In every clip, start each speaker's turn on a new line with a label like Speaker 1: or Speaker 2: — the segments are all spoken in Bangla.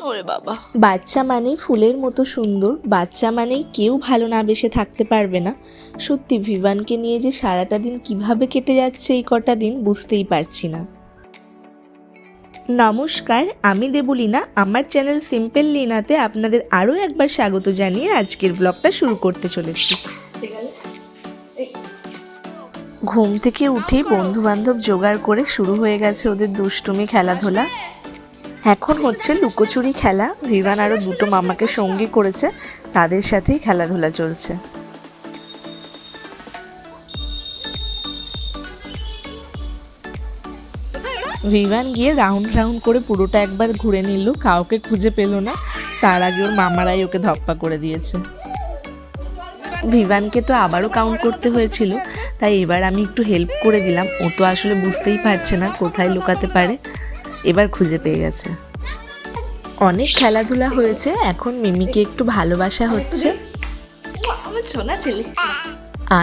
Speaker 1: ওরে বাবা,
Speaker 2: বাচ্চা মানেই ফুলের মতো সুন্দর, বাচ্চা মানেই কেউ ভালো না বেসে থাকতে পারবে না। সত্যি ভিভানকে নিয়ে যে সারাটা দিন কিভাবে কেটে যাচ্ছে এই কটা দিন বুঝতেই পারছি না। নমস্কার, আমি দেবলীনা। আমার চ্যানেল সিম্পল লিনাতে আপনাদের আরও একবার স্বাগত জানিয়ে আজকের ব্লগটা শুরু করতে চলেছি। ঘুম থেকে উঠেই বন্ধু বান্ধব জোগাড় করে শুরু হয়ে গেছে ওদের দুষ্টুমি খেলাধুলা। এখন হচ্ছে লুকোচুরি খেলা। ভিভান আরও দুটো মামাকে সঙ্গী করেছে, তাদের সাথেই খেলাধুলা চলছে। ভিভান গিয়ে রাউন্ড রাউন্ড করে পুরোটা একবার ঘুরে নিল, কাউকে খুঁজে পেল না। তার আগে ওর মামারাই ওকে ধপ্পা করে দিয়েছে। ভিভানকে তো আবারও কাউন্ট করতে হয়েছিল, তাই এবার আমি একটু হেল্প করে দিলাম। ও তো আসলে বুঝতেই পারছে না কোথায় লুকাতে পারে, এবার খুঁজে পেয়ে গেছে। অনেক খেলাধুলা হয়েছে, এখন মিমিকে একটু ভালোবাসা হচ্ছে।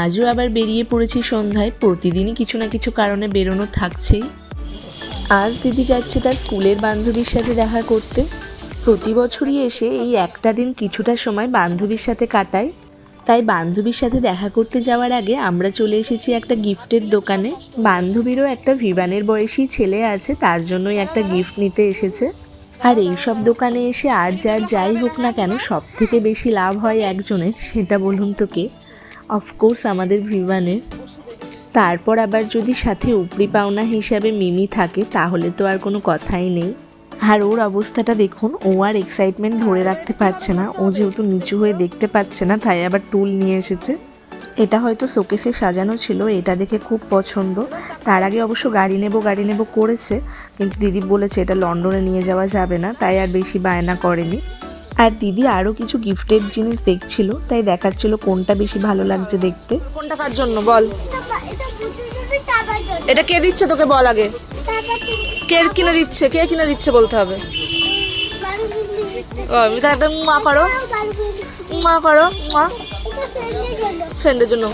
Speaker 2: আজও আবার বেরিয়ে পড়েছি সন্ধ্যায়, প্রতিদিনই কিছু না কিছু কারণে বেরোনো থাকছেই। আজ দিদি যাচ্ছে তার স্কুলের বান্ধবীর সাথে দেখা করতে। প্রতি বছরই এসে এই একটা দিন কিছুটা সময় বান্ধবীর সাথে কাটায়, তাই বান্ধবীর সাথে দেখা করতে যাওয়ার আগে আমরা চলে এসেছি একটা গিফটের দোকানে। বান্ধবীরও একটা ভিভানের বয়সী ছেলে আছে, তার জন্যই একটা গিফট নিতে এসেছে। আর এইসব দোকানে এসে আর যাই হোক না কেন, সব থেকে বেশি লাভ হয় একজনের, সেটা বলুন তো কে? অফকোর্স আমাদের ভিভানের। তারপর আবার যদি সাথে উপরি পাওনা হিসাবে মিমি থাকে তাহলে তো আর কোনো কথাই নেই। আর ওর অবস্থাটা দেখুন, ও আর এক্সাইটমেন্ট ধরে রাখতে পারছে না। ও যেহেতু নিচু হয়ে দেখতে পাচ্ছে না, তাই আবার টুল নিয়ে এসেছে। এটা হয়তো শোকেসে সাজানো ছিল, এটা দেখে খুব পছন্দ। তার আগে অবশ্য গাড়ি নেব করেছে, কিন্তু দিদি বলেছে এটা লন্ডনে নিয়ে যাওয়া যাবে না, তাই আর বেশি বায়না করেনি। আর দিদি আরও কিছু গিফটের জিনিস দেখছিল, তাই দেখাচ্ছিল কোনটা বেশি ভালো লাগছে দেখতে।
Speaker 1: কোনটা কার জন্য বল? এটা কে দিচ্ছে তোকে বল আগে। কে কিনে দিচ্ছে বলতে হবে। মা করো ফ্রেন্ডের জন্য।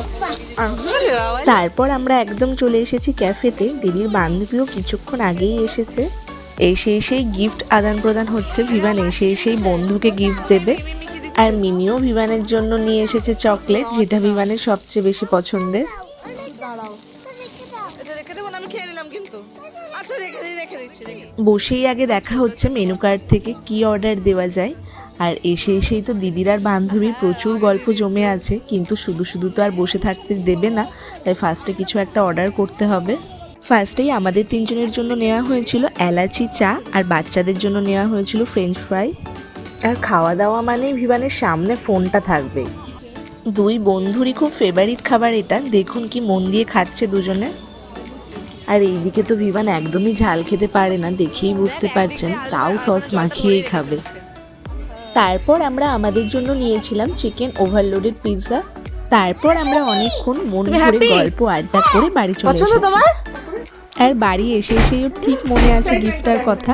Speaker 2: তারপর আমরা একদম চলে এসেছি ক্যাফেতে। দিদির বান্ধবীও কিছুক্ষণ আগেই এসেছে। এসেই গিফট আদান প্রদান হচ্ছে। ভিভান এসেই বন্ধুকে গিফট দেবে। আর মিমিও ভিভানের জন্য নিয়ে এসেছে চকলেট, যেটা ভিভানের সবচেয়ে বেশি পছন্দের। বসেই আগে দেখা হচ্ছে মেনু কার্ড থেকে কি অর্ডার দেওয়া যায়। আর এসেই তো দিদির আর বান্ধবীর প্রচুর গল্প জমে আছে, কিন্তু শুধু তো আর বসে থাকতে দেবে না, তাই ফার্স্টে কিছু একটা অর্ডার করতে হবে। ফার্স্টেই আমাদের তিনজনের জন্য নেওয়া হয়েছিল এলাচি চা, আর বাচ্চাদের জন্য নেওয়া হয়েছিল ফ্রেঞ্চ ফ্রাই। আর খাওয়া দাওয়া মানেই ভিভানের সামনে ফোনটা থাকবেই। দুই বন্ধুরই খুব ফেভারিট খাবার এটা, দেখুন কি মন দিয়ে খাচ্ছে দুজনে। আর এইদিকে তো ভিভান একদমই ঝাল খেতে পারে না, দেখেই বুঝতে পারছেন, তাও সস মাখিয়েই খাবে। তারপর আমরা আমাদের জন্য নিয়েছিলাম চিকেন ওভারলোডেড পিৎজা। তারপর আমরা অনেকক্ষণ মন ভরে গল্প আড্ডা করে বাড়ি চলে এসেছি। আর বাড়ি এসেই ওর ঠিক মনে আছে গিফটার কথা।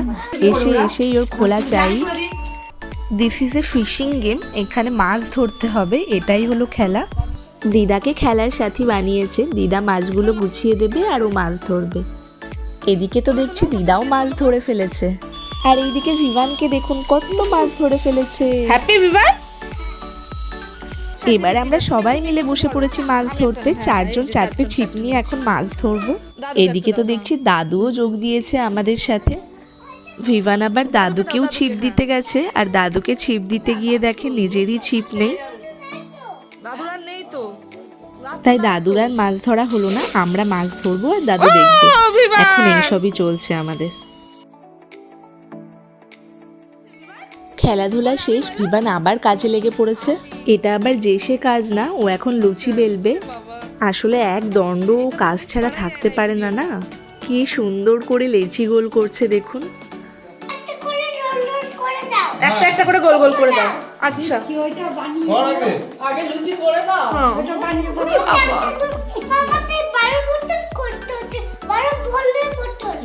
Speaker 2: এসেই ওর খোলা চাই। This is a fishing game, এখানে মাছ ধরতে হবে, এটাই হলো খেলা। দিদাকে খেলার সাথী বানিয়েছে, দিদা মাছগুলো গুছিয়ে দেবে আর ও মাছ ধরবে। এদিকে তো দেখছি দিদাও মাছ ধরে ফেলেছে, আর এইদিকে ভিভানকে দেখুন কত মাছ ধরে ফেলেছে।
Speaker 1: হ্যাপি ভিভান।
Speaker 2: এবার আমরা সবাই মিলে বসে পড়েছি মাছ ধরতে, চারজন চারটে ছিপ নিয়ে এখন মাছ ধরবো। এদিকে তো দেখছি দাদুও যোগ দিয়েছে আমাদের সাথে। ভিভান আবার দাদুকেও ছিপ দিতে গেছে, আর দাদুকে ছিপ দিতে গিয়ে দেখে নিজেরই ছিপ নেই, তাই দাদুর আর মাছ ধরা হলো না। আমরা মাছ ধরবো আর দাদু দেখবে। এখন এইসবই চলছে আমাদের। খেলাধুলা শেষ, ভিভান আবার কাজে লেগে পড়েছে। এটা আবার যে সে কাজ না, ও এখন লুচি বেলবে। আসলে এক দণ্ড কাজ ছাড়া থাকতে পারে না। না, কি সুন্দর করে লেচি গোল করছে দেখুন।
Speaker 1: একটা করে গোল গোল করে দাও। আচ্ছা, কি ওইটা বানিয়ে আগে লুচি করে দাও। ওটা বানিয়ে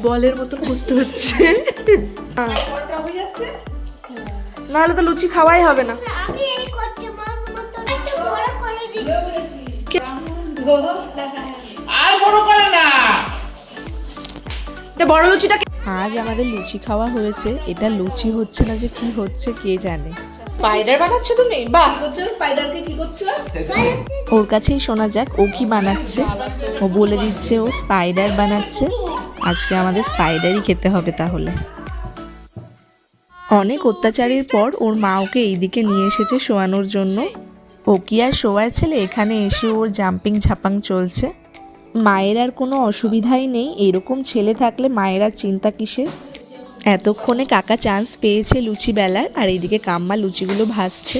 Speaker 1: বলের মতো করতে হচ্ছে। নাহলে তো লুচি খাওয়াই হবে না। আর বড় করে না, বড় লুচিটা
Speaker 2: আজ আমাদের লুচি খাওয়া হয়েছে, এটা লুচি হচ্ছে না যে কি হচ্ছে কে জানে।
Speaker 1: স্পাইডার বানাচ্ছো তুমি? বাহ, কি করছো? স্পাইডারকে কি করছো?
Speaker 2: ওর কাছেই শোনা যাক ও কি বানাচ্ছে। ও বলে দিচ্ছে ও স্পাইডার বানাচ্ছে। আজকে আমাদের স্পাইডারই খেতে হবে তাহলে। অনেক অত্যাচারের পর ওর মা ওকে এইদিকে নিয়ে এসেছে শোয়ানোর জন্য। ও কি আর শোয়ার ছেলে, এখানে এসে ওর জাম্পিং ঝাপাং চলছে। মায়ের আর কোনো অসুবিধাই নেই, এরকম ছেলে থাকলে মায়ের আর চিন্তা কিসের। এতক্ষণে কাকা চান্স পেয়েছে লুচি বেলার, আর এইদিকে কাম্মা লুচিগুলো ভাজছে।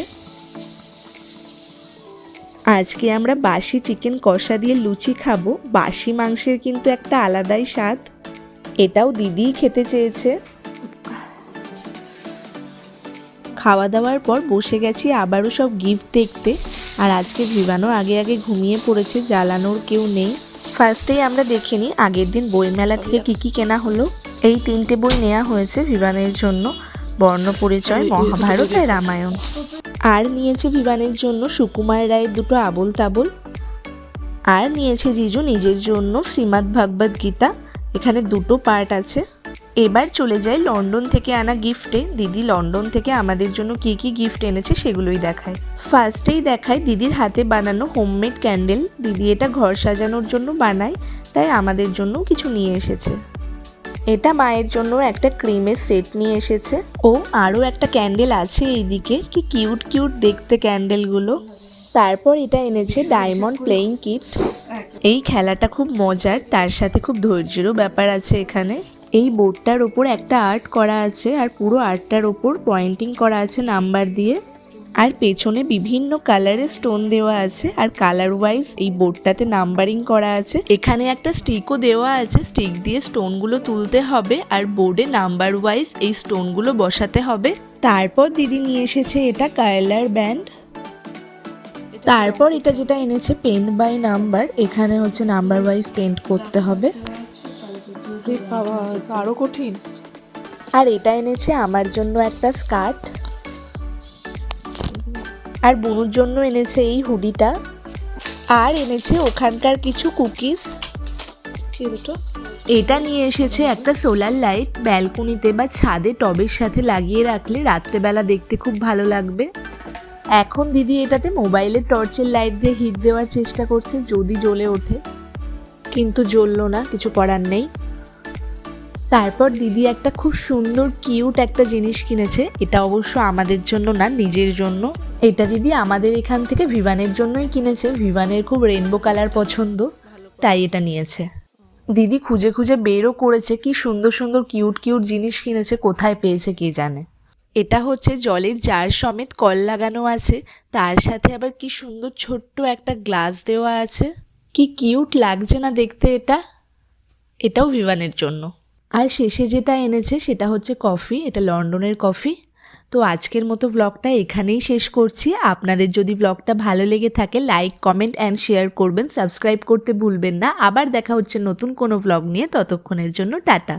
Speaker 2: আজকে আমরা বাসি চিকেন কষা দিয়ে লুচি খাবো। বাসি মাংসের কিন্তু একটা আলাদাই স্বাদ। এটাও দিদিই খেতে চেয়েছে। খাওয়া দাওয়ার পর বসে গেছি আবারও সব গিফট দেখতে। আর আজকে ভিভানো আগে আগে ঘুমিয়ে পড়েছে, জ্বালানোর কেউ নেই। ফার্স্টেই আমরা দেখে নিই আগের দিন বইমেলা থেকে কি কেনা হলো। এই 3টে বই নেওয়া হয়েছে ভিভানের জন্য, বর্ণপরিচয়, মহাভারত আর রামায়ণ। আর নিয়েছে ভিভানের জন্য সুকুমার রায়ের 2টো আবোল তাবোল। আর নিয়েছে জিজু নিজের জন্য শ্রীমদ্ ভাগবত গীতা, এখানে 2টো পার্ট আছে। এবার চলে যাই লন্ডন থেকে আনা গিফটে। দিদি লন্ডন থেকে আমাদের জন্য কি গিফট এনেছে সেগুলোই দেখায়। ফার্স্টেই দেখায় দিদির হাতে বানানো হোমমেড ক্যান্ডেল। দিদি এটা ঘর সাজানোর জন্য বানায়, তাই আমাদের জন্য কিছু নিয়ে এসেছে। এটা মায়ের জন্য একটা ক্রিমের সেট নিয়ে এসেছে। ও আরও একটা ক্যান্ডেল আছে এইদিকে, কি কিউট কিউট দেখতে ক্যান্ডেলগুলো। তারপর এটা এনেছে ডায়মন্ড প্লেয়িং কিট। এই খেলাটা খুব মজার, তার সাথে খুব ধৈর্যেরও ব্যাপার আছে এখানে। এই বোর্ডটার ওপর একটা আর্ট করা আছে, আর পুরো আর্টটার ওপর পয়েন্টিং করা আছে নাম্বার দিয়ে। আর পেছনে বিভিন্ন কালারের স্টোন দেওয়া আছে, আর কালার ওয়াইজ এই বোর্ডটাতে নাম্বারিং করা আছে। এখানে একটা স্টিকও দেওয়া আছে, স্টিক দিয়ে স্টোনগুলো তুলতে হবে আর বোর্ডে নাম্বার ওয়াইজ এই স্টোনগুলো বসাতে হবে। তারপর দিদি নিয়ে এসেছে এটা কালার ব্যান্ড। তারপর এটা যেটা এনেছে পেন্ট বাই নাম্বার, এখানে হচ্ছে নাম্বার ওয়াইজ পেন্ট করতে হবে।
Speaker 1: আরো কঠিন।
Speaker 2: আর এটা এনেছে আমার জন্য একটা স্কার্ট, আর বুনুর জন্য এনেছে এই হুডিটা, আর এনেছে ওখানকার কিছু কুকিজ। এটা নিয়ে এসেছে একটা সোলার লাইট, ব্যালকনিতে বা ছাদে টবের সাথে লাগিয়ে রাখলে রাত্রেবেলা দেখতে খুব ভালো লাগবে। এখন দিদি এটাতে মোবাইলের টর্চের লাইট দিয়ে হিট দেওয়ার চেষ্টা করছে, যদি জ্বলে ওঠে, কিন্তু জ্বললো না, কিছু করার নেই। তারপর দিদি একটা খুব সুন্দর কিউট একটা জিনিস কিনেছে। এটা অবশ্য আমাদের জন্য না, নিজের জন্য। এটা দিদি আমাদের এখান থেকে ভিভানের জন্যই কিনেছে। ভিভানের খুব রেনবো কালার পছন্দ, তাই এটা নিয়েছে। দিদি খুঁজে খুঁজে বেরও করেছে, কি সুন্দর সুন্দর কিউট কিউট জিনিস কিনেছে, কোথায় পেয়েছে কে জানে। এটা হচ্ছে জলের জার সমেত কল লাগানো আছে, তার সাথে আবার কি সুন্দর ছোট্ট একটা গ্লাস দেওয়া আছে। কি কিউট লাগছে না দেখতে এটা। এটাও ভিভানের জন্য। আর শেষে যেটা এনেছে সেটা হচ্ছে কফি, এটা লন্ডনের কফি। তো আজকের মতো ব্লগটা এখানেই শেষ করছি। আপনাদের যদি ব্লগটা ভালো লেগে থাকে লাইক, কমেন্ট অ্যান্ড শেয়ার করবেন, সাবস্ক্রাইব করতে ভুলবেন না। আবার দেখা হচ্ছে নতুন কোনো ব্লগ নিয়ে, ততক্ষণের জন্য টাটা।